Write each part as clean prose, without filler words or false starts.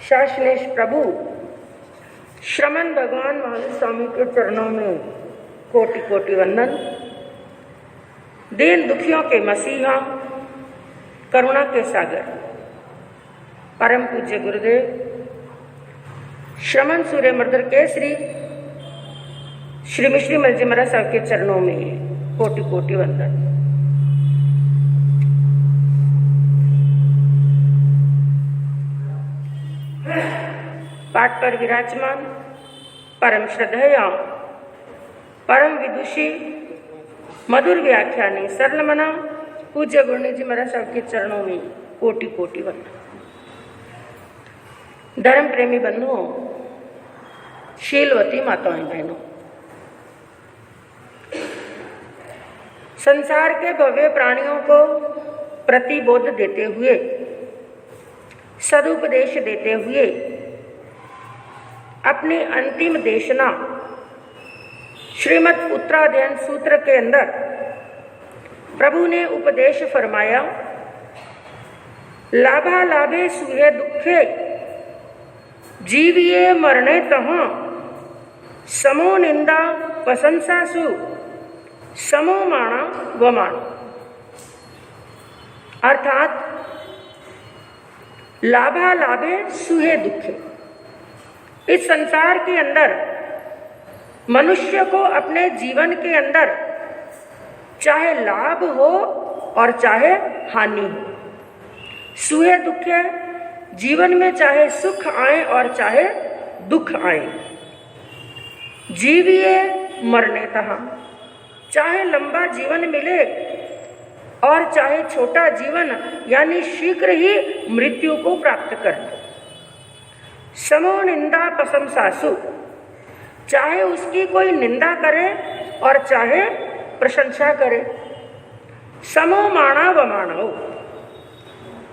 शासनेश प्रभु श्रमण भगवान महावीर स्वामी के चरणों में कोटि कोटि वंदन। दीन दुखियों के मसीहा, करुणा के सागर, परम पूज्य गुरुदेव श्रमण सूर्य मर्दर केसरी श्री मिश्री मलजी महाराज साहब के चरणों में कोटि कोटि वंदन। पाठ पर विराजमान परम श्रद्धेय परम विदुषी मधुर व्याख्यानी सरल मना पूज्य गुरुदेव जी महाराज साहब के चरणों में कोटि कोटि वंदन। धर्म प्रेमी बंधुओं, शीलवती माताएं बहनों, संसार के भव्य प्राणियों को प्रतिबोध देते हुए, सदुपदेश देते हुए अपनी अंतिम देशना श्रीमद् उत्तराध्ययन सूत्र के अंदर प्रभु ने उपदेश फरमाया, लाभा लाभे सुहे दुखे जीविये मरणे तहाँ समो निंदा प्रशंसासु समो माणा वमान। अर्थात लाभा लाभे सुहे दुखे, इस संसार के अंदर मनुष्य को अपने जीवन के अंदर चाहे लाभ हो और चाहे हानि हो, सुहे दुखे जीवन में चाहे सुख आए और चाहे दुख आए, जीविये मरने तहाँ, चाहे लंबा जीवन मिले और चाहे छोटा जीवन यानी शीघ्र ही मृत्यु को प्राप्त कर दे। समो निंदा प्रशंसासु, चाहे उसकी कोई निंदा करे और चाहे प्रशंसा करे। समो माणा व मानव,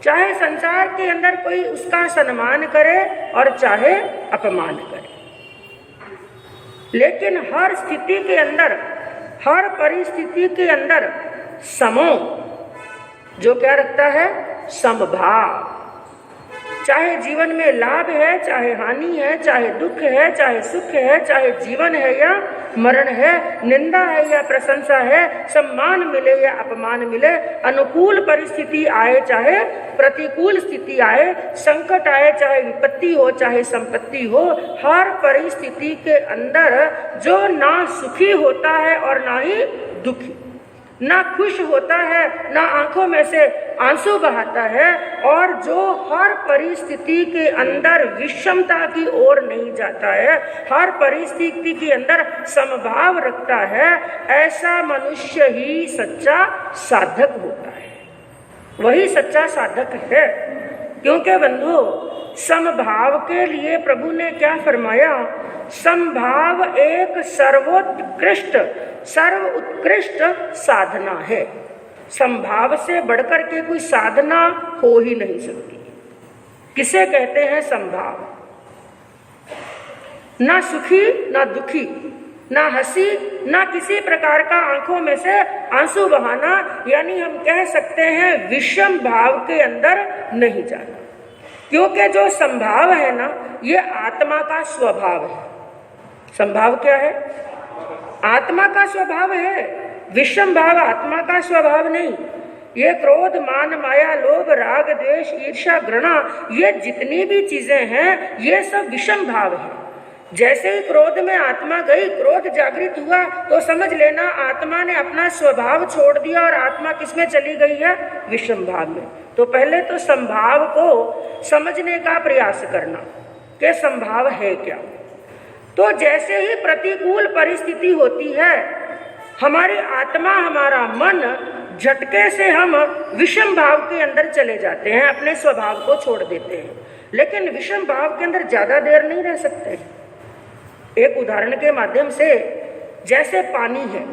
चाहे संसार के अंदर कोई उसका सम्मान करे और चाहे अपमान करे, लेकिन हर स्थिति के अंदर, हर परिस्थिति के अंदर समो जो क्या रखता है, समभाव। चाहे जीवन में लाभ है, चाहे हानि है, चाहे दुख है, चाहे सुख है, चाहे जीवन है या मरण है, निंदा है या प्रशंसा है, सम्मान मिले या अपमान मिले, अनुकूल परिस्थिति आए चाहे प्रतिकूल स्थिति आए, संकट आए चाहे विपत्ति हो चाहे संपत्ति हो, हर परिस्थिति के अंदर जो ना सुखी होता है और ना ही दुखी, ना खुश होता है ना आंखों में से आंसू बहाता है, और जो हर परिस्थिति के अंदर विषमता की ओर नहीं जाता है, हर परिस्थिति के अंदर समभाव रखता है, ऐसा मनुष्य ही सच्चा साधक होता है। वही सच्चा साधक है। क्योंकि बंधु, समभाव के लिए प्रभु ने क्या फरमाया, समभाव एक सर्वोत्कृष्ट सर्व उत्कृष्ट साधना है। समभाव से बढ़कर के कोई साधना हो ही नहीं सकती। किसे कहते हैं समभाव? ना सुखी ना दुखी, ना हंसी ना किसी प्रकार का आंखों में से आंसू बहाना, यानी हम कह सकते हैं विषम भाव के अंदर नहीं जाना। क्योंकि जो संभाव है ना, ये आत्मा का स्वभाव है। संभाव क्या है? आत्मा का स्वभाव है। विषम भाव आत्मा का स्वभाव नहीं। ये क्रोध मान माया लोभ राग द्वेष ईर्ष्या घृणा, ये जितनी भी चीजें हैं ये सब विषम भाव है। जैसे ही क्रोध में आत्मा गई, क्रोध जागृत हुआ, तो समझ लेना आत्मा ने अपना स्वभाव छोड़ दिया और आत्मा किसमें चली गई है? विषम भाव में। तो पहले तो संभाव को समझने का प्रयास करना कि संभाव है क्या। तो जैसे ही प्रतिकूल परिस्थिति होती है, हमारी आत्मा हमारा मन झटके से हम विषम भाव के अंदर चले जाते हैं, अपने स्वभाव को छोड़ देते हैं। लेकिन विषम भाव के अंदर ज्यादा देर नहीं रह सकते। एक उदाहरण के माध्यम से, जैसे पानी है,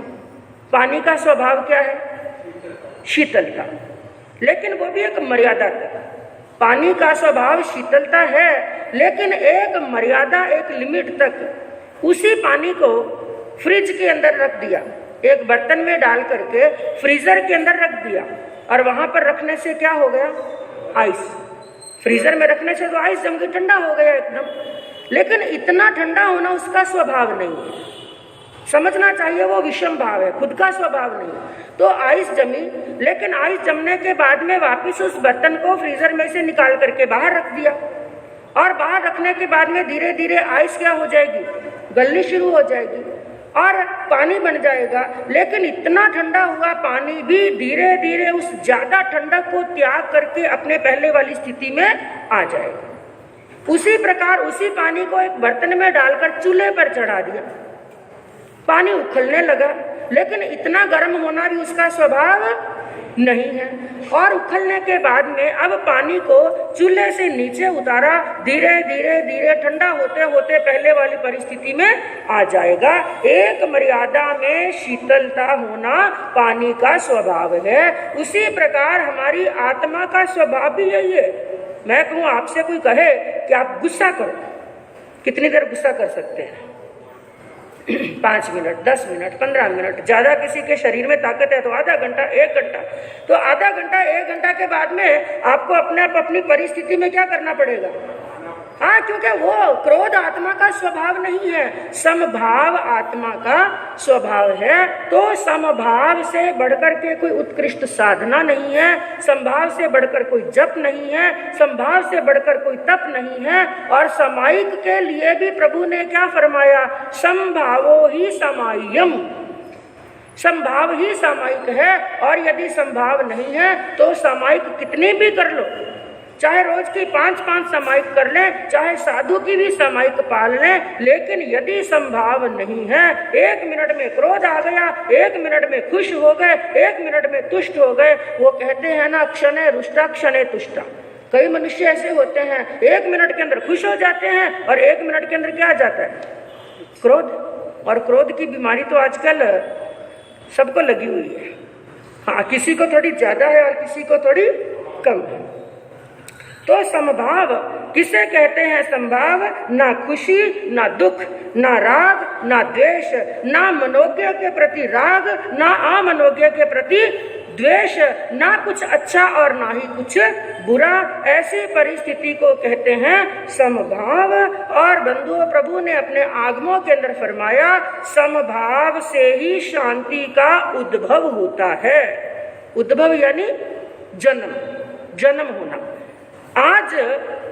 पानी का स्वभाव क्या है? शीतलता, लेकिन वो भी एक मर्यादा तक। पानी का स्वभाव शीतलता है, लेकिन एक मर्यादा, एक लिमिट तक। उसी पानी को फ्रिज के अंदर रख दिया, एक बर्तन में डाल करके फ्रीजर के अंदर रख दिया, और वहां पर रखने से क्या हो गया? आइस। फ्रीजर में रखने से तो आइस जम के ठंडा हो गया एकदम, लेकिन इतना ठंडा होना उसका स्वभाव नहीं है। समझना चाहिए वो विषम भाव है, खुद का स्वभाव नहीं। तो आइस जमी, लेकिन आइस जमने के बाद में वापस उस बर्तन को फ्रीजर में से निकाल करके बाहर रख दिया, और बाहर रखने के बाद में धीरे धीरे आइस क्या हो जाएगी, गलनी शुरू हो जाएगी और पानी बन जाएगा। लेकिन इतना ठंडा हुआ पानी भी धीरे धीरे उस ज्यादा ठंडक को त्याग करके अपने पहले वाली स्थिति में आ जाएगा। उसी प्रकार उसी पानी को एक बर्तन में डालकर चूल्हे पर चढ़ा दिया, पानी उखलने लगा, लेकिन इतना गर्म होना भी उसका स्वभाव नहीं है। और उखलने के बाद में अब पानी को चूल्हे से नीचे उतारा, धीरे धीरे धीरे ठंडा होते होते पहले वाली परिस्थिति में आ जाएगा। एक मर्यादा में शीतलता होना पानी का स्वभाव है। उसी प्रकार हमारी आत्मा का स्वभाव भी यही है। मैं कहूँ आपसे कोई कहे कि आप गुस्सा करो, कितनी देर गुस्सा कर सकते हैं? 5 मिनट, 10 मिनट, 15 मिनट, ज्यादा किसी के शरीर में ताकत है तो आधा घंटा, 1 घंटा। तो आधा घंटा 1 घंटा के बाद में आपको अपने आप अपनी परिस्थिति में क्या करना पड़ेगा? हाँ, क्योंकि वो क्रोध आत्मा का स्वभाव नहीं है, समभाव आत्मा का स्वभाव है। तो समभाव से बढ़कर के कोई उत्कृष्ट साधना नहीं है, समभाव से बढ़कर कोई जप नहीं है, समभाव से बढ़कर कोई तप नहीं है। और समायिक के लिए भी प्रभु ने क्या फरमाया? समभावो ही समाय्यम, समभाव ही सामायिक है। और यदि समभाव नहीं है तो सामायिक कितनी भी कर लो, चाहे रोज की 5-5 सामायिक कर लें, चाहे साधु की भी सामायिक पाल लें, लेकिन यदि संभाव नहीं है, 1 मिनट में क्रोध आ गया, 1 मिनट में खुश हो गए, 1 मिनट में तुष्ट हो गए। वो कहते हैं ना, क्षणे रुष्टा क्षणे तुष्टा। कई मनुष्य ऐसे होते हैं, 1 मिनट के अंदर खुश हो जाते हैं और 1 मिनट के अंदर क्या आ जाता है? क्रोध। और क्रोध की बीमारी तो आजकल सबको लगी हुई है। हाँ, किसी को थोड़ी ज्यादा है और किसी को थोड़ी कम है। तो समभाव किसे कहते हैं? संभाव, ना खुशी ना दुख, ना राग ना द्वेष, ना मनोज्ञ के प्रति राग ना अमनोज्ञ के प्रति द्वेष, ना कुछ अच्छा और ना ही कुछ बुरा। ऐसी परिस्थिति को कहते हैं समभाव। और बंधुओं, प्रभु ने अपने आगमों के अंदर फरमाया, समभाव से ही शांति का उद्भव होता है। उद्भव यानी जन्म, जन्म होना। आज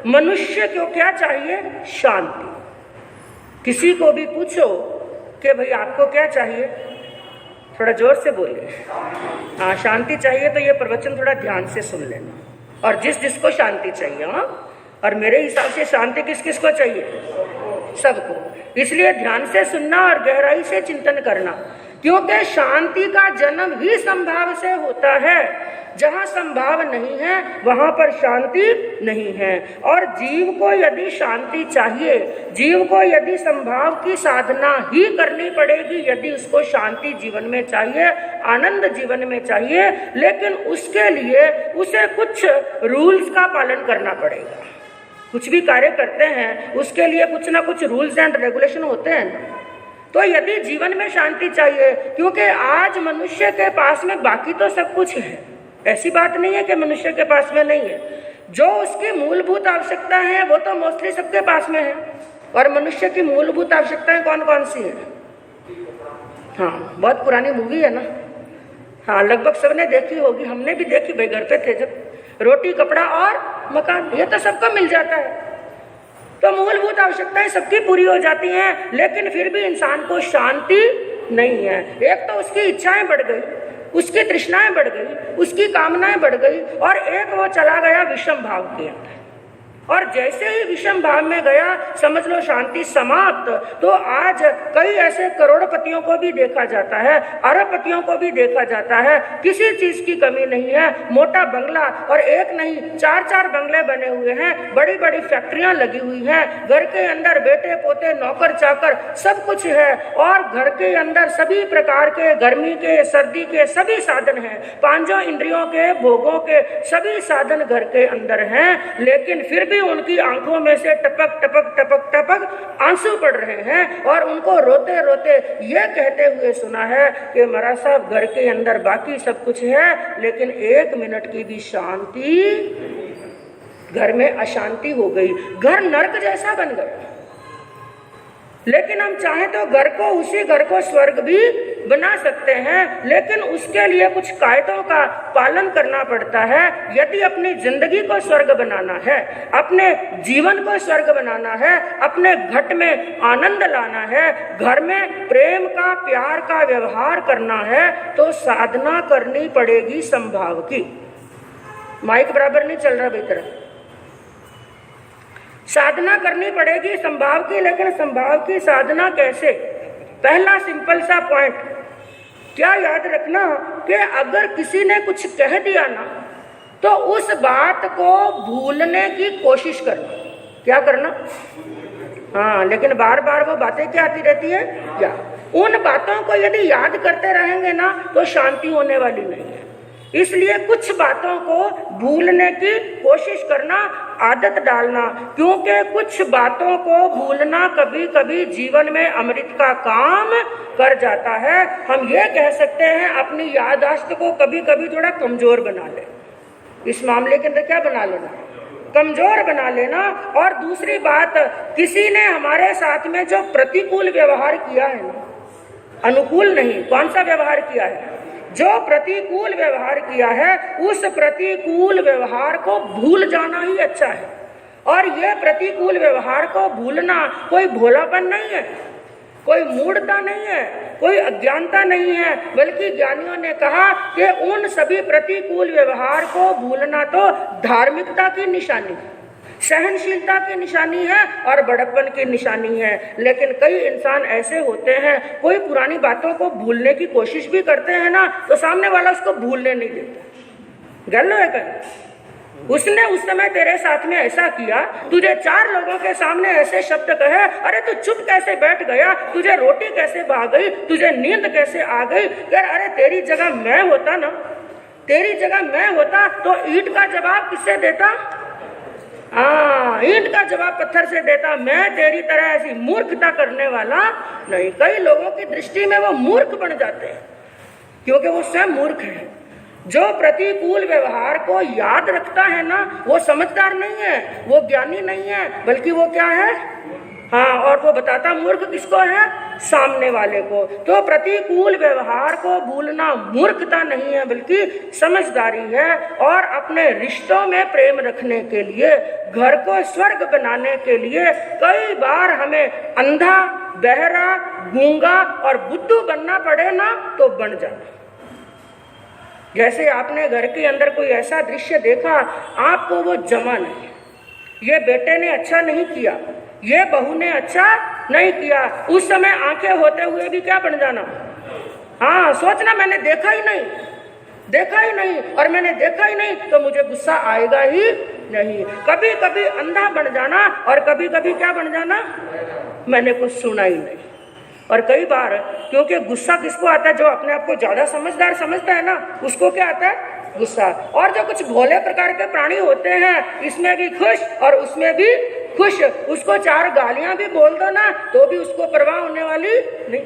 मनुष्य को क्या चाहिए? शांति। किसी को भी पूछो कि भाई आपको क्या चाहिए, थोड़ा जोर से बोलिए। हाँ, शांति चाहिए तो ये प्रवचन थोड़ा ध्यान से सुन लेना। और जिस जिसको शांति चाहिए, हाँ, और मेरे हिसाब से शांति किस किस को चाहिए? सबको। इसलिए ध्यान से सुनना और गहराई से चिंतन करना, क्योंकि शांति का जन्म ही संभाव से होता है। जहाँ संभाव नहीं है वहां पर शांति नहीं है। और जीव को यदि शांति चाहिए, जीव को यदि संभाव की साधना ही करनी पड़ेगी, यदि उसको शांति जीवन में चाहिए, आनंद जीवन में चाहिए, लेकिन उसके लिए उसे कुछ रूल्स का पालन करना पड़ेगा। कुछ भी कार्य करते हैं उसके लिए कुछ ना कुछ रूल्स एंड रेगुलेशन होते हैं। तो यदि जीवन में शांति चाहिए, क्योंकि आज मनुष्य के पास में बाकी तो सब कुछ है, ऐसी बात नहीं है कि मनुष्य के पास में नहीं है। जो उसकी मूलभूत आवश्यकता है वो तो मोस्टली सबके पास में है। और मनुष्य की मूलभूत आवश्यकताएं कौन कौन सी है? हाँ, बहुत पुरानी मूवी है ना, हाँ, लगभग सबने देखी होगी, हमने भी देखी भाई, घर पे थे जब। रोटी, कपड़ा और मकान, ये तो सबको मिल जाता है। तो मूलभूत आवश्यकताएं सबकी पूरी हो जाती हैं, लेकिन फिर भी इंसान को शांति नहीं है। एक तो उसकी इच्छाएं बढ़ गई, उसकी तृष्णाएं बढ़ गई, उसकी कामनाएं बढ़ गई, और एक वो चला गया विषम भाव के अंदर। और जैसे ही विषम भाव में गया, समझ लो शांति समाप्त। तो आज कई ऐसे करोड़पतियों को भी देखा जाता है, अरबपतियों को भी देखा जाता है, किसी चीज की कमी नहीं है। मोटा बंगला, और एक नहीं 4-4 बंगले बने हुए हैं, बड़ी बड़ी फैक्ट्रियां लगी हुई हैं, घर के अंदर बेटे पोते नौकर चाकर सब कुछ है। और घर के अंदर सभी प्रकार के गर्मी के, सर्दी के सभी साधन हैं, 5 इंद्रियों के, भोगों के सभी साधन घर के अंदर हैं। लेकिन फिर भी उनकी आंखों में से टपक टपक टपक टपक आंसू पड़ रहे हैं, और उनको रोते रोते ये कहते हुए सुना है कि महाराज साहब, घर के अंदर बाकी सब कुछ है, लेकिन 1 मिनट की भी शांति घर में अशांति हो गई, घर नर्क जैसा बन गया। लेकिन हम चाहें तो उसी घर को स्वर्ग भी बना सकते हैं, लेकिन उसके लिए कुछ कायदों का पालन करना पड़ता है। यदि अपनी जिंदगी को स्वर्ग बनाना है, अपने जीवन को स्वर्ग बनाना है, अपने घट में आनंद लाना है, घर में प्रेम का, प्यार का व्यवहार करना है, तो साधना करनी पड़ेगी संभाव की। माइक बराबर नहीं चल रहा बेहतर। साधना करनी पड़ेगी संभाव की, लेकिन संभाव की साधना कैसे? पहला सिंपल सा पॉइंट क्या याद रखना कि अगर किसी ने कुछ कह दिया ना, तो उस बात को भूलने की कोशिश करना। क्या करना? हाँ, लेकिन बार बार वो बातें क्या आती रहती है? क्या उन बातों को यदि याद करते रहेंगे ना, तो शांति होने वाली नहीं है। इसलिए कुछ बातों को भूलने की कोशिश करना, आदत डालना, क्योंकि कुछ बातों को भूलना कभी कभी जीवन में अमृत का काम कर जाता है। हम ये कह सकते हैं अपनी याददाश्त को कभी कभी थोड़ा कमजोर बना ले। इस मामले के अंदर क्या बना लेना? कमजोर बना लेना। और दूसरी बात, किसी ने हमारे साथ में जो प्रतिकूल व्यवहार किया है ना, अनुकूल नहीं, कौन सा व्यवहार किया है? जो प्रतिकूल व्यवहार किया है, उस प्रतिकूल व्यवहार को भूल जाना ही अच्छा है। और यह प्रतिकूल व्यवहार को भूलना कोई भोलापन नहीं है, कोई मूढ़ता नहीं है, कोई अज्ञानता नहीं है, बल्कि ज्ञानियों ने कहा कि उन सभी प्रतिकूल व्यवहार को भूलना तो धार्मिकता की निशानी है, सहनशीलता की निशानी है और बड़प्पन की निशानी है। लेकिन कई इंसान ऐसे होते हैं, कोई पुरानी बातों को भूलने की कोशिश भी करते हैं ना, तो सामने वाला उसको भूलने नहीं देता। गल है कहीं उसने उस समय तेरे साथ में ऐसा किया, तुझे 4 लोगों के सामने ऐसे शब्द कहे, अरे तू चुप कैसे बैठ गया, तुझे रोटी कैसे भाग गई, तुझे नींद कैसे आ गई। यार अरे तेरी जगह मैं होता ना, तेरी जगह मैं होता तो ईंट का जवाब किससे देता? ईंट का जवाब पत्थर से देता। मैं तेरी तरह ऐसी मूर्खता करने वाला नहीं। कई लोगों की दृष्टि में वो मूर्ख बन जाते हैं, क्योंकि वो स्वयं मूर्ख है। जो प्रतिकूल व्यवहार को याद रखता है ना, वो समझदार नहीं है, वो ज्ञानी नहीं है, बल्कि वो क्या है? हाँ, और वो बताता मूर्ख किसको है? सामने वाले को। तो प्रतिकूल व्यवहार को भूलना मूर्खता नहीं है, बल्कि समझदारी है। और अपने रिश्तों में प्रेम रखने के लिए, घर को स्वर्ग बनाने के लिए कई बार हमें अंधा, बहरा, गूंगा और बुद्धू बनना पड़े ना, तो बन जाना। जैसे आपने घर के अंदर कोई ऐसा दृश्य देखा, आपको वो जमा नहीं, ये बेटे ने अच्छा नहीं किया, ये बहू ने अच्छा नहीं किया, उस समय आंखें होते हुए भी क्या बन जाना? हाँ, सोचना मैंने देखा ही नहीं, देखा ही नहीं, और मैंने देखा ही नहीं तो मुझे गुस्सा आएगा ही नहीं। कभी कभी अंधा बन जाना और कभी कभी क्या बन जाना? मैंने कुछ सुना ही नहीं। और कई बार, क्योंकि गुस्सा किसको आता है? जो अपने आप को ज्यादा समझदार समझता है ना, उसको क्या आता है? गुस्सा। और जो कुछ भोले प्रकार के प्राणी होते हैं, इसमें भी खुश और उसमें भी खुश, उसको 4 गालियां भी बोल दो ना, तो भी उसको परवाह होने वाली नहीं।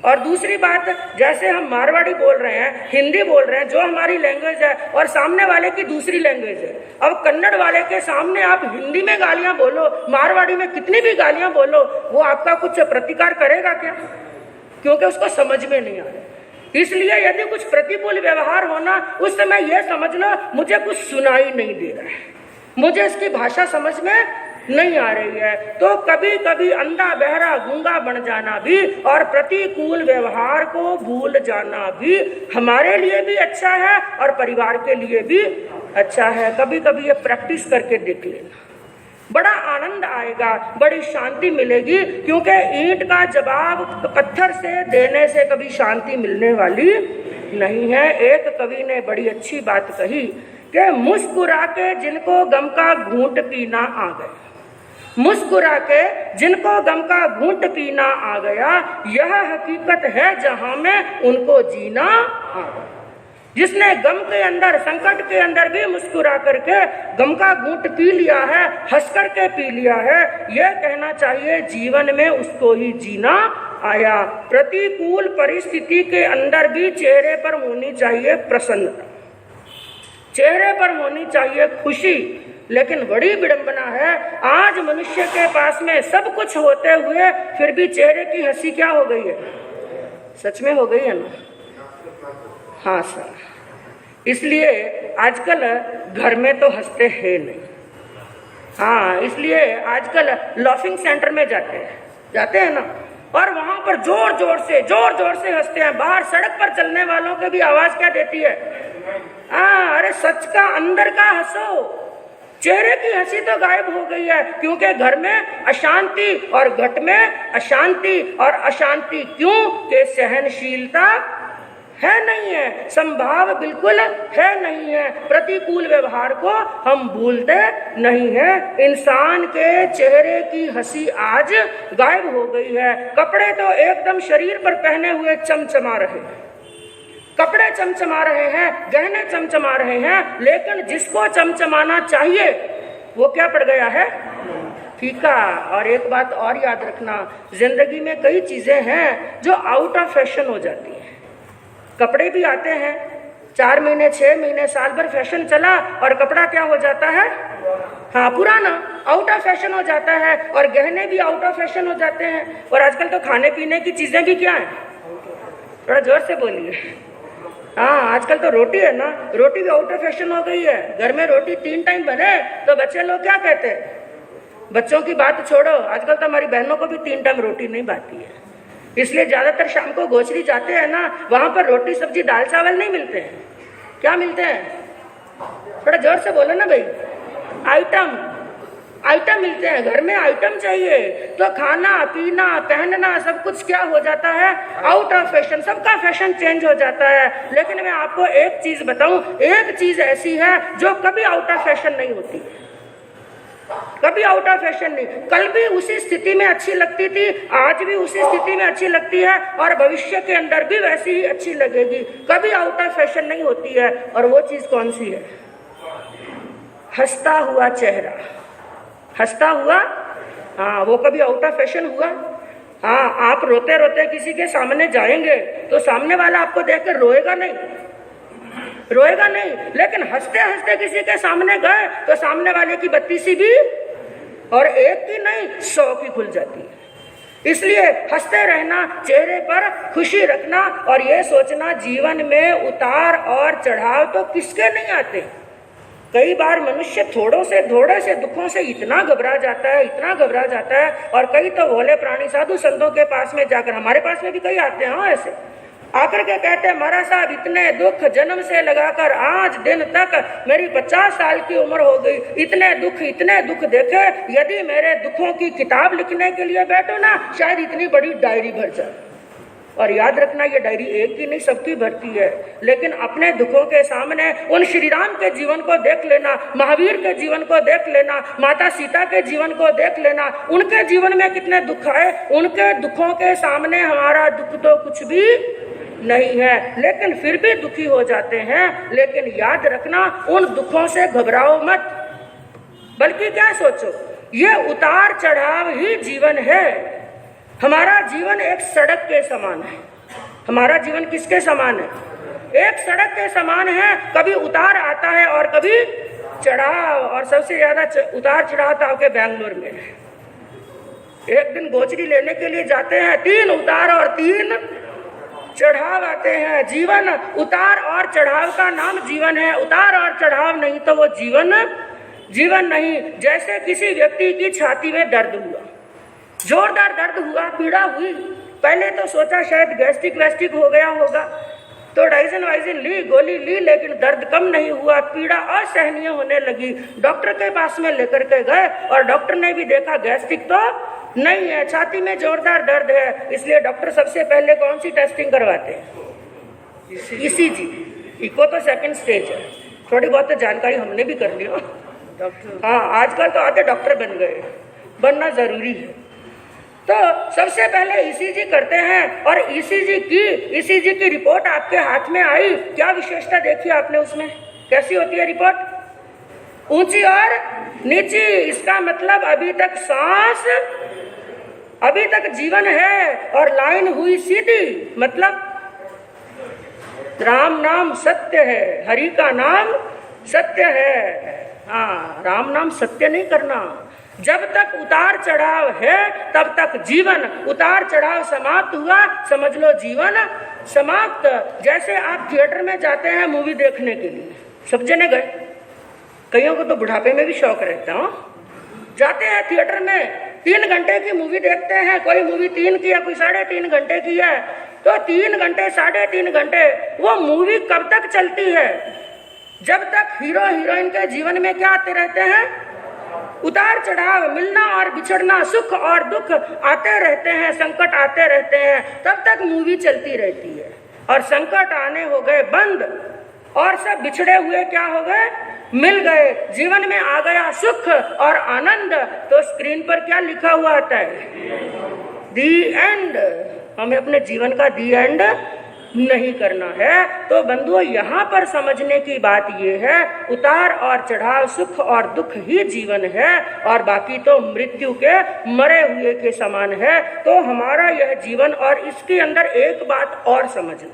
और दूसरी बात, जैसे हम मारवाड़ी बोल रहे हैं, हिंदी बोल रहे हैं, जो हमारी लैंग्वेज है, और सामने वाले की दूसरी लैंग्वेज है। अब कन्नड़ वाले के सामने आप हिंदी में गालियां बोलो, मारवाड़ी में कितनी भी गालियां बोलो, वो आपका कुछ प्रतिकार करेगा क्या? क्योंकि उसको समझ में नहीं आ रहा। इसलिए यदि कुछ प्रतिकूल व्यवहार होना, उस समय यह समझ लो मुझे कुछ सुनाई नहीं दे रहा है, मुझे इसकी भाषा समझ में नहीं आ रही है। तो कभी कभी अंधा, बहरा, गूंगा बन जाना भी और प्रतिकूल व्यवहार को भूल जाना भी हमारे लिए भी अच्छा है और परिवार के लिए भी अच्छा है। कभी कभी ये प्रैक्टिस करके देख लेना, बड़ा आनंद आएगा, बड़ी शांति मिलेगी। क्योंकि ईंट का जवाब पत्थर से देने से कभी शांति मिलने वाली नहीं है। एक कवि ने बड़ी अच्छी बात कही कि मुस्कुरा के जिनको गम का घूंट पीना आ गया, मुस्कुरा के जिनको गम का घूंट पीना आ गया, यह हकीकत है जहां में उनको जीना आ गया। जिसने गम के अंदर, संकट के अंदर भी मुस्कुरा करके गम का घूंट पी लिया है, हंस करके पी लिया है, यह कहना चाहिए जीवन में उसको ही जीना आया। प्रतिकूल परिस्थिति के अंदर भी चेहरे पर होनी चाहिए प्रसन्नता, चेहरे पर होनी चाहिए खुशी, लेकिन बड़ी विडंबना है, आज मनुष्य के पास में सब कुछ होते हुए फिर भी चेहरे की हंसी क्या हो गई है? सच में हो गई है ना? हाँ सर, इसलिए आजकल घर में तो हंसते हैं नहीं। हाँ, इसलिए आजकल लॉफिंग सेंटर में जाते हैं ना, और वहां पर जोर जोर से हंसते हैं। बाहर सड़क पर चलने वालों की भी आवाज क्या देती है? हाँ, अरे सच का अंदर का हंसो। चेहरे की हंसी तो गायब हो गई है, क्योंकि घर में अशांति और घट में अशांति और अशांति। क्यों? कि सहनशीलता है नहीं है, संभाव बिल्कुल है नहीं है, प्रतिकूल व्यवहार को हम भूलते नहीं है। इंसान के चेहरे की हंसी आज गायब हो गई है। कपड़े तो एकदम शरीर पर पहने हुए चमचमा रहे हैं, कपड़े चमचमा रहे हैं, गहने चमचमा रहे हैं, लेकिन जिसको चमचमाना चाहिए वो क्या पड़ गया है? फीका। और एक बात और याद रखना, जिंदगी में कई चीजें हैं जो आउट ऑफ फैशन हो जाती हैं। कपड़े भी आते हैं, 4 महीने 6 महीने साल भर फैशन चला और कपड़ा क्या हो जाता है? हाँ, पुराना, आउट ऑफ फैशन हो जाता है। और गहने भी आउट ऑफ फैशन हो जाते हैं। और आजकल तो खाने पीने की चीजें भी क्या है? थोड़ा जोर से बोलिए। हाँ, आजकल तो रोटी है ना, रोटी भी आउट ऑफ फैशन हो गई है। घर में रोटी 3 टाइम बने तो बच्चे लोग क्या कहते हैं? बच्चों की बात छोड़ो, आजकल तो हमारी बहनों को भी 3 टाइम रोटी नहीं बनती है। इसलिए ज्यादातर शाम को गोचरी जाते हैं ना, वहां पर रोटी सब्जी दाल चावल नहीं मिलते हैं। क्या मिलते हैं? थोड़ा जोर से बोलो ना भाई। आइटम मिलते हैं। घर में आइटम चाहिए तो खाना पीना पहनना सब कुछ क्या हो जाता है? Out of fashion. सबका फैशन चेंज हो जाता है। लेकिन मैं आपको एक चीज बताऊं, एक चीज ऐसी है जो कभी आउट ऑफ फैशन नहीं होती, कभी आउट ऑफ फैशन नहीं। कल भी उसी स्थिति में अच्छी लगती थी, आज भी उसी स्थिति में अच्छी लगती है, और भविष्य के अंदर भी वैसी ही अच्छी लगेगी। कभी आउट ऑफ फैशन नहीं होती है। और वो चीज कौन सी है? हंसता हुआ चेहरा, हंसता हुआ। हाँ, वो कभी आउट ऑफ फैशन हुआ? हाँ, आप रोते रोते किसी के सामने जाएंगे तो सामने वाला आपको देखकर रोएगा नहीं, लेकिन हंसते हंसते किसी के सामने गए तो सामने वाले की बत्ती सी भी, और एक की नहीं 100 की खुल जाती है। इसलिए हंसते रहना, चेहरे पर खुशी रखना, और ये सोचना जीवन में उतार और चढ़ाव तो किसके नहीं आते। कई बार मनुष्य थोड़े से दुखों से इतना घबरा जाता है, और कई तो भोले प्राणी साधु संतों के पास में जाकर, हमारे पास में भी कई आते हैं ऐसे, आकर के कहते हैं महाराज साहब इतने दुख जन्म से लगाकर आज दिन तक मेरी 50 साल की उम्र हो गई, इतने दुख देखे, यदि मेरे दुखों की किताब लिखने के लिए बैठो ना, शायद इतनी बड़ी डायरी भर जाए। और याद रखना, ये डायरी एक की नहीं सबकी भरती है। लेकिन अपने दुखों के सामने उन श्री राम के जीवन को देख लेना, महावीर के जीवन को देख लेना, माता सीता के जीवन को देख लेना, उनके जीवन में कितने दुख आए, उनके दुखों के सामने हमारा दुख तो कुछ भी नहीं है, लेकिन फिर भी दुखी हो जाते हैं। लेकिन याद रखना, उन दुखों से घबराओ मत, बल्कि क्या सोचो, ये उतार चढ़ाव ही जीवन है। हमारा जीवन एक सड़क के समान है। हमारा जीवन किसके समान है? एक सड़क के समान है। कभी उतार आता है और कभी चढ़ाव, और सबसे ज्यादा उतार चढ़ाव था आपके बैंगलोर में। एक दिन गोचरी लेने के लिए जाते हैं, 3 उतार और 3 चढ़ाव आते हैं। जीवन उतार और चढ़ाव का नाम जीवन है। उतार और चढ़ाव नहीं तो वो जीवन नहीं। जैसे किसी व्यक्ति की छाती में दर्द हुआ, जोरदार दर्द हुआ, पीड़ा हुई, पहले तो सोचा शायद गैस्ट्रिक हो गया होगा, तो डाइजन गोली ली, लेकिन दर्द कम नहीं हुआ, पीड़ा असहनीय होने लगी। डॉक्टर के पास में लेकर के गए और डॉक्टर ने भी देखा गैस्ट्रिक तो नहीं है, छाती में जोरदार दर्द है। इसलिए डॉक्टर सबसे पहले कौन सी टेस्टिंग करवाते हैं? ECG। इको तो सेकंड स्टेज है। थोड़ी बहुत तो जानकारी हमने भी कर ली हो डॉक्टर। हाँ, आजकल तो आधे डॉक्टर बन गए, बनना जरूरी है। तो सबसे पहले ECG करते हैं, और ECG की रिपोर्ट आपके हाथ में आई। क्या विशेषता देखी आपने उसमें? कैसी होती है रिपोर्ट? ऊंची और नीची। इसका मतलब अभी तक सांस, अभी तक जीवन है, और लाइन हुई सीधी। मतलब राम नाम सत्य है, हरि का नाम सत्य है। हाँ, राम नाम सत्य नहीं करना। जब तक उतार चढ़ाव है तब तक जीवन, उतार चढ़ाव समाप्त हुआ समझ लो जीवन समाप्त। जैसे आप थिएटर में जाते हैं मूवी देखने के लिए, सब जने गए, कईयों को तो बुढ़ापे में भी शौक रहता है, जाते हैं थिएटर में, 3 घंटे की मूवी देखते हैं, कोई मूवी 3 की है, कोई 3.5 घंटे की है, तो 3 घंटे 3.5 घंटे वो मूवी कब तक चलती है? जब तक हीरो हीरोइन के जीवन में क्या आते रहते हैं? उतार चढ़ाव, मिलना और बिछड़ना, सुख और दुख आते रहते हैं, संकट आते रहते हैं, तब तक मूवी चलती रहती है। और संकट आने हो गए बंद और सब बिछड़े हुए क्या हो गए? मिल गए, जीवन में आ गया सुख और आनंद। तो स्क्रीन पर क्या लिखा हुआ आता है? दी एंड। हमें अपने जीवन का दी एंड नहीं करना है। तो बंधुओं, यहाँ पर समझने की बात यह है, उतार और चढ़ाव, सुख और दुख ही जीवन है और बाकी तो मृत्यु के मरे हुए के समान है। तो हमारा यह जीवन, और इसके अंदर एक बात और समझना,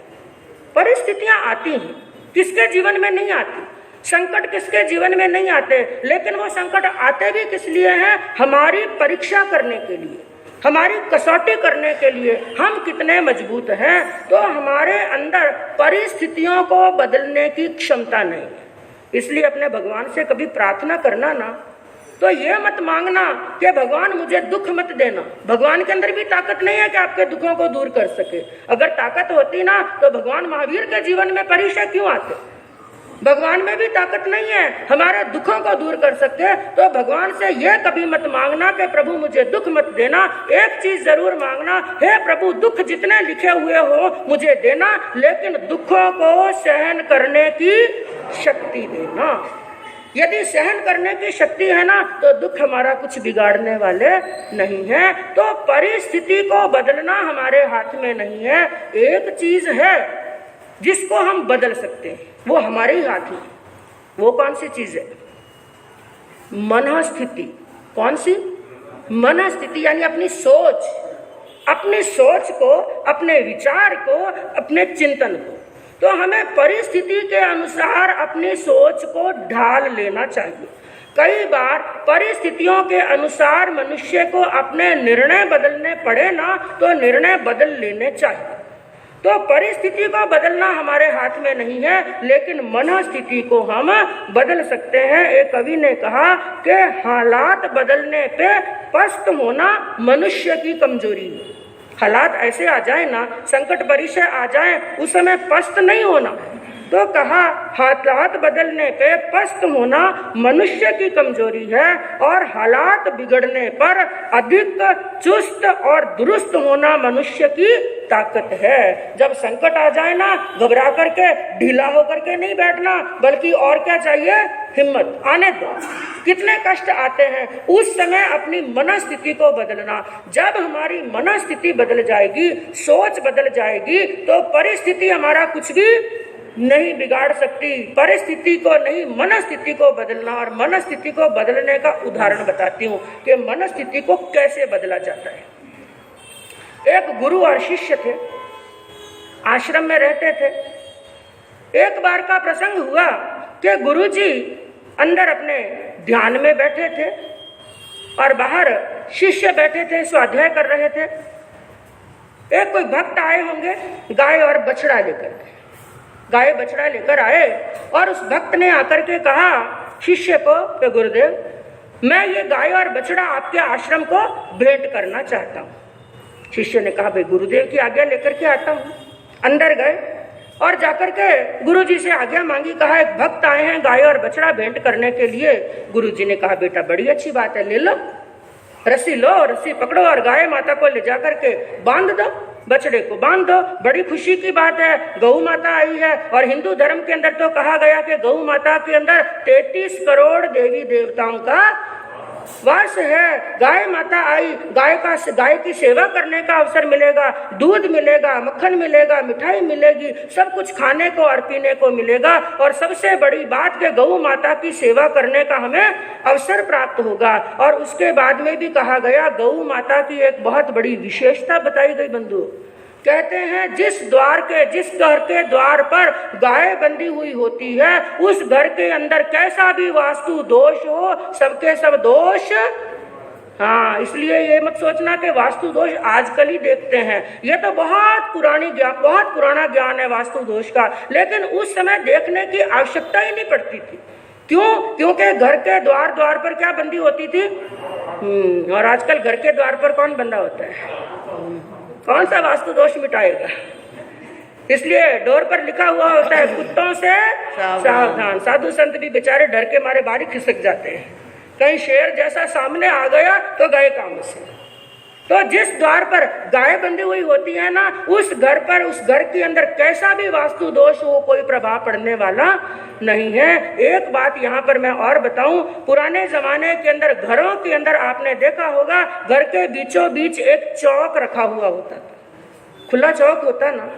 परिस्थितियां आती हैं, किसके जीवन में नहीं आती? संकट किसके जीवन में नहीं आते? लेकिन वो संकट आते भी किस लिए हैं? हमारी परीक्षा करने के लिए, हमारी कसौटी करने के लिए, हम कितने मजबूत हैं। तो हमारे अंदर परिस्थितियों को बदलने की क्षमता नहीं है। इसलिए अपने भगवान से कभी प्रार्थना करना ना, तो ये मत मांगना कि भगवान मुझे दुख मत देना। भगवान के अंदर भी ताकत नहीं है कि आपके दुखों को दूर कर सके। अगर ताकत होती ना तो भगवान महावीर के जीवन में परीक्षा क्यों आते? भगवान में भी ताकत नहीं है हमारे दुखों को दूर कर सकते। तो भगवान से यह कभी मत मांगना कि प्रभु मुझे दुख मत देना। एक चीज जरूर मांगना, हे प्रभु दुख जितने लिखे हुए हो मुझे देना, लेकिन दुखों को सहन करने की शक्ति देना। यदि सहन करने की शक्ति है ना तो दुख हमारा कुछ बिगाड़ने वाले नहीं है। तो परिस्थिति को बदलना हमारे हाथ में नहीं है। एक चीज है जिसको हम बदल सकते हैं, वो हमारे ही हाथ में। वो कौन सी चीज है? मन स्थिति। कौन सी? मन स्थिति, यानी अपनी सोच, अपनी सोच को, अपने विचार को, अपने चिंतन को। तो हमें परिस्थिति के अनुसार अपनी सोच को ढाल लेना चाहिए। कई बार परिस्थितियों के अनुसार मनुष्य को अपने निर्णय बदलने पड़े ना, तो निर्णय बदल लेने चाहिए। तो परिस्थिति को बदलना हमारे हाथ में नहीं है, लेकिन मन स्थिति को हम बदल सकते हैं। एक कवि ने कहा कि हालात बदलने पे पस्त होना मनुष्य की कमजोरी है। हालात ऐसे आ जाए ना, संकट परिचय आ जाए, उस समय पस्त नहीं होना। तो कहा हालात बदलने पे पस्त होना मनुष्य की कमजोरी है और हालात बिगड़ने पर अधिक चुस्त और दुरुस्त होना मनुष्य की ताकत है। जब संकट आ जाए ना, घबरा करके ढीला होकर के नहीं बैठना, बल्कि और क्या चाहिए? हिम्मत। आने दो, कितने कष्ट आते हैं, उस समय अपनी मनस्थिति को बदलना। जब हमारी मनस्थिति बदल जाएगी, सोच बदल जाएगी, तो परिस्थिति हमारा कुछ भी नहीं बिगाड़ सकती। परिस्थिति को नहीं, मनस्थिति को बदलना। और मनस्थिति को बदलने का उदाहरण बताती हूँ कि मनस्थिति को कैसे बदला जाता है। एक गुरु और शिष्य थे, आश्रम में रहते थे। एक बार का प्रसंग हुआ कि गुरुजी अंदर अपने ध्यान में बैठे थे और बाहर शिष्य बैठे थे, स्वाध्याय कर रहे थे। एक कोई भक्त आए होंगे गाय और बछड़ा लेकर। गाय बछड़ा लेकर आए और उस भक्त ने आकर के कहा शिष्य को कि गुरुदेव मैं ये गाय और बछड़ा आपके आश्रम को भेंट करना चाहता हूँ। शिष्य ने कहा भाई गुरुदेव की आज्ञा लेकर के आता हूँ। अंदर गए और जाकर के गुरुजी से आज्ञा मांगी। कहा एक भक्त आए हैं गाय और बछड़ा भेंट करने के लिए। गुरुजी ने कहा बेटा बड़ी अच्छी बात है, ले लो, रस्सी लो, रस्सी पकड़ो और गाय माता को ले जाकर के बांध दो, बछड़े को बांध दो। बड़ी खुशी की बात है, गौ माता आई है। और हिंदू धर्म के अंदर तो कहा गया कि गौ माता के अंदर 33 करोड़ देवी देवताओं का वास है। गाय माता आई, गाय की सेवा करने का अवसर मिलेगा, दूध मिलेगा, मक्खन मिलेगा, मिठाई मिलेगी, सब कुछ खाने को और पीने को मिलेगा। और सबसे बड़ी बात कि गौ माता की सेवा करने का हमें अवसर प्राप्त होगा। और उसके बाद में भी कहा गया गौ माता की एक बहुत बड़ी विशेषता बताई गई बंधु। कहते हैं जिस घर के द्वार पर गाय बंधी हुई होती है, उस घर के अंदर कैसा भी वास्तु दोष हो, सबके सब दोष। हाँ, इसलिए ये मत सोचना कि वास्तु दोष आजकल ही देखते हैं, ये तो बहुत पुराना ज्ञान है वास्तु दोष का, लेकिन उस समय देखने की आवश्यकता ही नहीं पड़ती थी। क्यों? क्योंकि घर के द्वार पर क्या बंदी होती थी? और आजकल घर के द्वार पर कौन बंधा होता है? कौन सा वास्तु दोष मिटाएगा? इसलिए डोर पर लिखा हुआ होता है, कुत्तों से सावधान। साधु संत भी बेचारे डर के मारे बाहर खिसक जाते हैं, कहीं शेर जैसा सामने आ गया तो गए काम से। तो जिस द्वार पर गाय बंधी हुई होती है ना, उस घर के अंदर कैसा भी वास्तु दोष हो, कोई प्रभाव पड़ने वाला नहीं है। एक बात यहाँ पर मैं और बताऊं, पुराने जमाने के अंदर घरों के अंदर आपने देखा होगा, घर के बीचों बीच एक चौक रखा हुआ होता था, खुला चौक होता ना,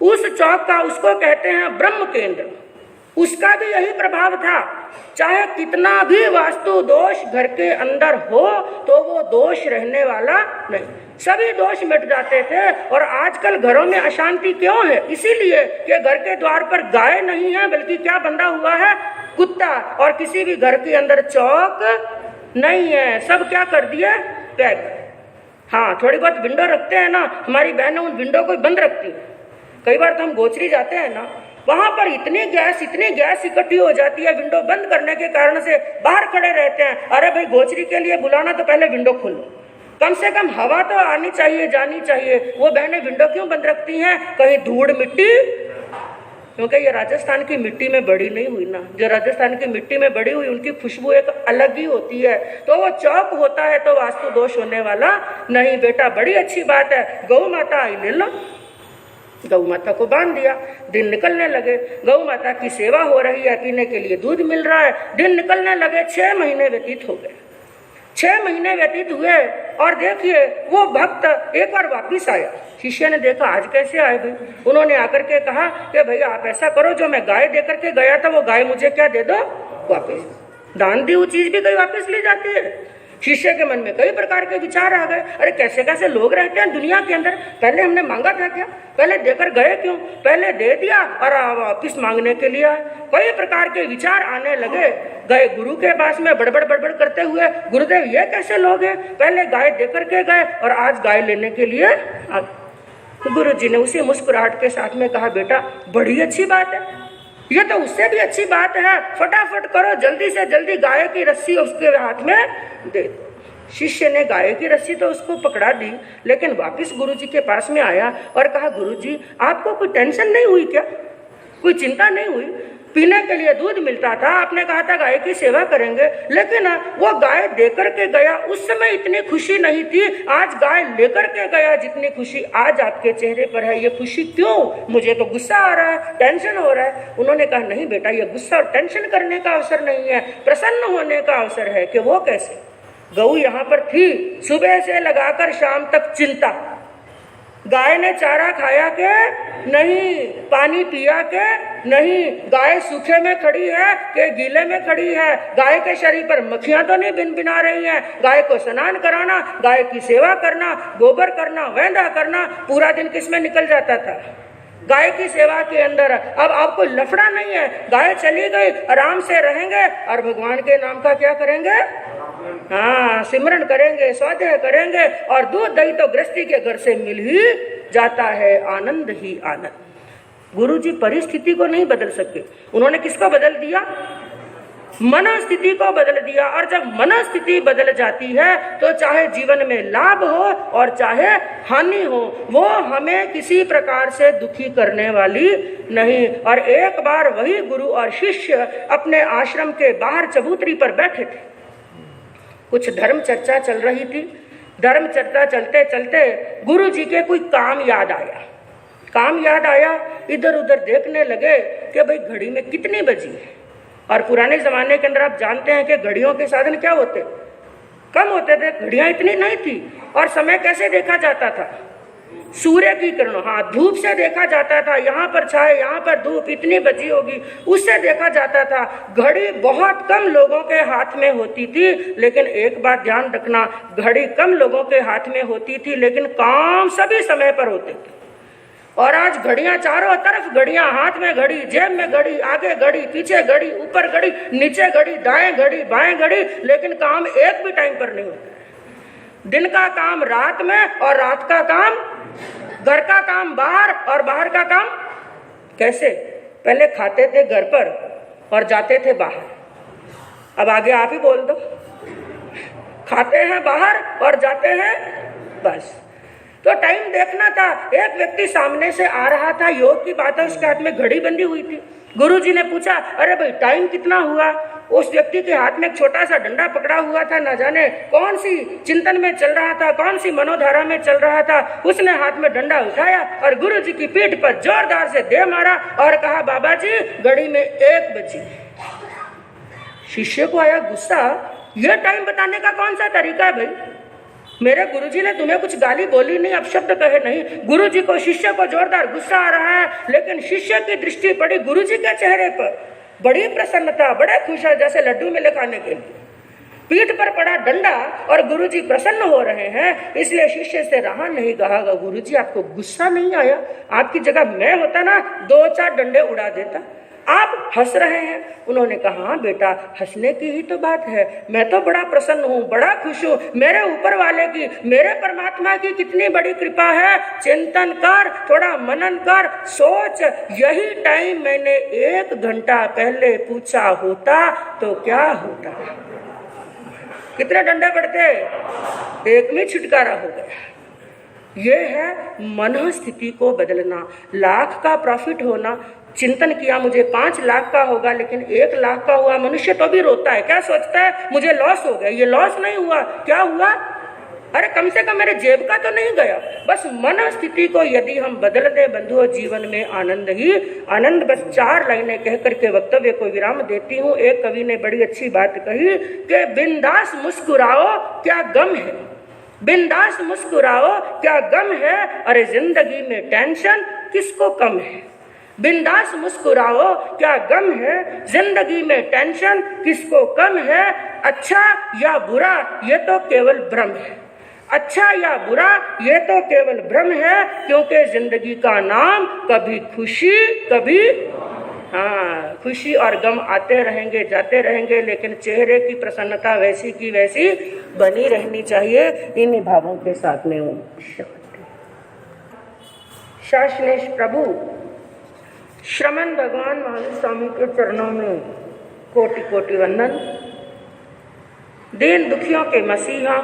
उस चौक का उसको कहते हैं ब्रह्म केंद्र। उसका भी यही प्रभाव था, चाहे कितना भी वास्तु दोष घर के अंदर हो तो वो दोष रहने वाला नहीं, सभी दोष मिट जाते थे। और आजकल घरों में अशांति क्यों है? इसीलिए कि घर के द्वार पर गाय नहीं है, बल्कि क्या बंधा हुआ है? कुत्ता। और किसी भी घर के अंदर चौक नहीं है, सब क्या कर दिया? पैक। हाँ, थोड़ी बहुत विंडो रखते हैं ना, हमारी बहनें उन विंडो को बंद रखती है। कई बार तो हम गोचरी जाते हैं ना, वहां पर इतनी गैस इकट्ठी हो जाती है, विंडो बंद करने के कारण से बाहर खड़े रहते हैं। अरे भाई, गोचरी के लिए बुलाना तो पहले विंडो खोलो, कम से कम हवा तो आनी चाहिए, जानी चाहिए। वो बहनें विंडो क्यों बंद रखती हैं? कहीं धूड़ मिट्टी, क्योंकि ये राजस्थान की मिट्टी में बड़ी नहीं हुई ना, जो राजस्थान की मिट्टी में बड़ी हुई उनकी खुशबू एक अलग ही होती है। तो वो चौक होता है तो वास्तु दोष होने वाला नहीं। बेटा, बड़ी अच्छी बात है, गौ माता आई, ले लो। गौ माता को बांध दिया, दिन निकलने लगे, गौ माता की सेवा हो रही है, पीने के लिए दूध मिल रहा है, दिन निकलने लगे। 6 महीने व्यतीत हो गए। 6 महीने व्यतीत हुए और देखिए वो भक्त एक बार वापिस आया। शिष्य ने देखा, आज कैसे आए भाई? उन्होंने आकर के कहा कि भैया आप ऐसा करो, जो मैं गाय दे करके गया था वो गाय मुझे क्या दे दो वापिस। दान दी हुई चीज भी कहीं वापिस ली जाती है। शिष्य के मन में कई प्रकार के विचार आ गए, अरे कैसे कैसे लोग रहते हैं दुनिया के अंदर, पहले हमने मांगा था क्या? पहले देकर गए क्यों? पहले दे दिया और वापिस मांगने के लिए आए। कई प्रकार के विचार आने लगे। गए गुरु के पास में बड़बड़ करते हुए, गुरुदेव ये कैसे लोग हैं, पहले गाय देकर के गए और आज गाय लेने के लिए आ। गुरु जी ने उसी मुस्कुराहट के साथ में कहा, बेटा बड़ी अच्छी बात है, ये तो उससे भी अच्छी बात है, फटाफट करो, जल्दी से जल्दी गाय की रस्सी उसके हाथ में दे दो। शिष्य ने गाय की रस्सी तो उसको पकड़ा दी, लेकिन वापस गुरुजी के पास में आया और कहा, गुरुजी आपको कोई टेंशन नहीं हुई क्या? कोई चिंता नहीं हुई? पीने के लिए दूध मिलता था, आपने कहा था गाय की सेवा करेंगे, लेकिन वो गाय देकर के गया, उस समय इतनी खुशी नहीं थी, आज गाय लेकर के गया जितनी खुशी आज आपके चेहरे पर है, ये खुशी क्यों? मुझे तो गुस्सा आ रहा है, टेंशन हो रहा है। उन्होंने कहा, नहीं बेटा, ये गुस्सा और टेंशन करने का अवसर नहीं है, प्रसन्न होने का अवसर है। कि वो कैसे? गऊ यहाँ पर थी, सुबह से लगाकर शाम तक चिंता, गाय ने चारा खाया के नहीं, पानी पिया के नहीं, गाय सूखे में खड़ी है कि गीले में खड़ी है, गाय के शरीर पर मक्खियां तो नहीं भिनभिना रही हैं, गाय को स्नान कराना, गाय की सेवा करना, गोबर करना, वैंदा करना, पूरा दिन किसमें निकल जाता था? गाय की सेवा के अंदर। अब आपको लफड़ा नहीं है, गाय चली गई, आराम से रहेंगे और भगवान के नाम का क्या करेंगे? हाँ, सिमरन करेंगे, स्वाध्याय करेंगे और दूध दही तो गृहस्थी के घर से मिल ही जाता है, आनंद ही आनंद। गुरुजी परिस्थिति को नहीं बदल सके, उन्होंने किसको बदल दिया? मनोस्थिति को बदल दिया। और जब मनोस्थिति बदल जाती है तो चाहे जीवन में लाभ हो और चाहे हानि हो, वो हमें किसी प्रकार से दुखी करने वाली नहीं। और एक बार वही गुरु और शिष्य अपने आश्रम के बाहर चबूतरी पर बैठे थे, कुछ धर्म चर्चा चल रही थी। धर्म चर्चा चलते चलते गुरु जी के कोई काम याद आया। इधर उधर देखने लगे कि भाई घड़ी में कितनी बजी है। और पुराने जमाने के अंदर आप जानते हैं कि घड़ियों के साधन क्या होते, कम होते थे, घड़ियां इतनी नहीं थी। और समय कैसे देखा जाता था? सूर्य की किरणों, हाँ धूप से देखा जाता था, यहाँ पर छाए, यहाँ पर धूप, इतनी बजी होगी, उससे देखा जाता था। घड़ी बहुत कम लोगों के हाथ में होती थी, लेकिन एक बात ध्यान रखना, घड़ी कम लोगों के हाथ में होती थी लेकिन काम सभी समय पर होते थे। और आज घड़ियां चारों तरफ, घड़ियां, हाथ में घड़ी, जेब में घड़ी, आगे घड़ी, पीछे घड़ी, ऊपर घड़ी, नीचे घड़ी, दाएं घड़ी, बाएं घड़ी, लेकिन काम एक भी टाइम पर नहीं होता। दिन का काम रात में और रात का काम, घर का काम बाहर और बाहर का काम कैसे? पहले खाते थे घर पर और जाते थे बाहर, अब आगे आप ही बोल दो। खाते हैं बाहर और जाते हैं बस। तो टाइम देखना था। एक व्यक्ति सामने से आ रहा था, योग की बात है, उसके हाथ में घड़ी बंधी हुई थी। गुरुजी ने पूछा, अरे भाई टाइम कितना हुआ? उस व्यक्ति के हाथ में एक छोटा सा डंडा पकड़ा हुआ था, न जाने कौन सी चिंतन में चल रहा था, कौन सी मनोधारा में चल रहा था। उसने हाथ में डंडा उठाया और गुरुजी की पीठ पर जोरदार से दे मारा और कहा, बाबा जी घड़ी में 1 बजी। शिष्य को आया गुस्सा, यह टाइम बताने का कौन सा तरीका है भाई? मेरे गुरुजी ने तुम्हें कुछ गाली बोली नहीं, अपशब्द कहे नहीं। गुरुजी को, शिष्य को जोरदार गुस्सा आ रहा है, लेकिन शिष्य की दृष्टि पड़ी गुरुजी के चेहरे पर, बड़ी प्रसन्नता, बड़े खुश है, जैसे लड्डू मिले खाने के लिए। पीठ पर पड़ा डंडा और गुरुजी प्रसन्न हो रहे हैं, इसलिए शिष्य से रहा नहीं, कहा, गुरुजी आपको गुस्सा नहीं आया? आपकी जगह मैं होता ना 2-4 डंडे उड़ा देता। आप हंस रहे हैं। उन्होंने कहा, हाँ बेटा, हंसने की ही तो बात है, मैं तो बड़ा प्रसन्न हूँ, बड़ा खुश हूँ। मेरे ऊपर वाले की, मेरे परमात्मा की कितनी बड़ी कृपा है। चिंतन कर, थोड़ा मनन कर, सोच, यही टाइम मैंने 1 घंटा पहले पूछा होता तो क्या होता? कितने डंडे पड़ते? 1 में छुटकारा हो गया। ये है मन स्थिति को बदलना। लाख का प्रॉफिट होना, चिंतन किया मुझे 5 लाख का होगा, लेकिन 1 लाख का हुआ, मनुष्य तो भी रोता है। क्या सोचता है? मुझे लॉस हो गया। ये लॉस नहीं हुआ, क्या हुआ? अरे कम से कम मेरे जेब का तो नहीं गया। बस मन स्थिति को यदि हम बदल दें बंधुओं, जीवन में आनंद ही आनंद। बस 4 लाइनें कह करके वक्तव्य को विराम देती हूँ। एक कवि ने बड़ी अच्छी बात कही कि बिंदास मुस्कुराओ क्या गम है, बिंदास मुस्कुराओ क्या गम है, अरे जिंदगी में टेंशन किसको कम है। बिंदास मुस्कुराओ क्या गम है, जिंदगी में टेंशन किसको कम है। अच्छा या बुरा ये तो केवल भ्रम है, अच्छा या बुरा ये तो केवल भ्रम है, क्योंकि जिंदगी का नाम कभी खुशी, कभी हाँ खुशी और गम आते रहेंगे, जाते रहेंगे, लेकिन चेहरे की प्रसन्नता वैसी की वैसी बनी रहनी चाहिए। इन्हीं भावों के साथ में हूँ। शासनेश प्रभु श्रमण भगवान महावीर स्वामी के चरणों में कोटि कोटि वंदन। दीन दुखियों के मसीहा,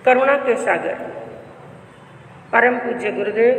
करुणा के सागर, परम पूज्य गुरुदेव